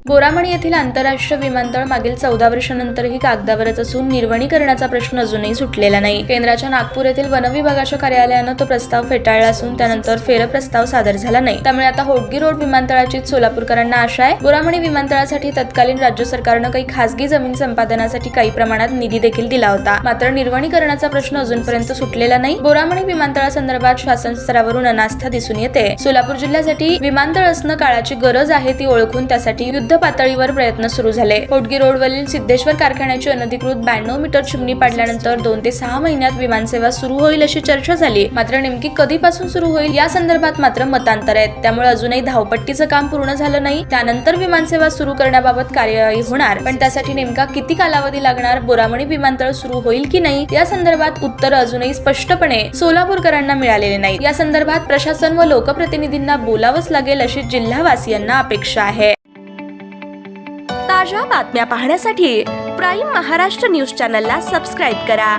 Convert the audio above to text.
बोरामणी येथील आंतरराष्ट्रीय विमानतळ मागील 14 वर्षांनंतरही कागदावरच असून निर्वणीकरणाचा प्रश्न अजूनही सुटलेला नाही। केंद्राच्या नागपूर येथील वन विभागाच्या कार्यालयानं तो प्रस्ताव फेटाळला असून त्यानंतर फेरप्रस्ताव सादर झाला नाही। त्यामुळे आता होटगी रोड विमानतळाची सोलापूरकरांना आशा आहे। बोरामणी विमानतळासाठी तत्कालीन राज्य सरकारनं काही खासगी जमीन संपादनासाठी काही प्रमाणात निधी देखील दिला होता, मात्र निर्वणीकरणाचा प्रश्न अजूनपर्यंत सुटलेला नाही। बोरामणी विमानतळासंदर्भात शासन स्तरावरून अनास्था दिसून येते। सोलापूर जिल्ह्यासाठी विमानतळ असणं काळाची गरज आहे, ती ओळखून त्यासाठी युद्ध पातळीवर प्रयत्न सुरू झाले। होटगी रोडवरील सिद्धेश्वर कारखान्याची अनधिकृत 92 मीटर चिमणी पाडल्यानंतर 2 ते 6 महिन्यात विमानसेवा सुरू होईल अशी चर्चा झाली, मात्र नेमकी कधीपासून सुरू होईल या संदर्भात मात्र मतांतर आहेत। त्यामुळे अजूनही धावपट्टीचं काम पूर्ण झालं नाही। त्यानंतर विमानसेवा सुरू करण्याबाबत कार्यवाही होणार, पण त्यासाठी नेमका किती कालावधी लागणार, बोरामणी विमानतळ सुरू होईल की नाही या संदर्भात उत्तर अजूनही स्पष्टपणे सोलापूरकरांना मिळालेले नाही। या संदर्भात प्रशासन व लोकप्रतिनिधींना बोलावंच लागेल अशी जिल्हावासियांना अपेक्षा आहे। ताज्या बातम्या पाहण्यासाठी प्राईम महाराष्ट्र न्यूज चॅनलला सबस्क्राईब करा।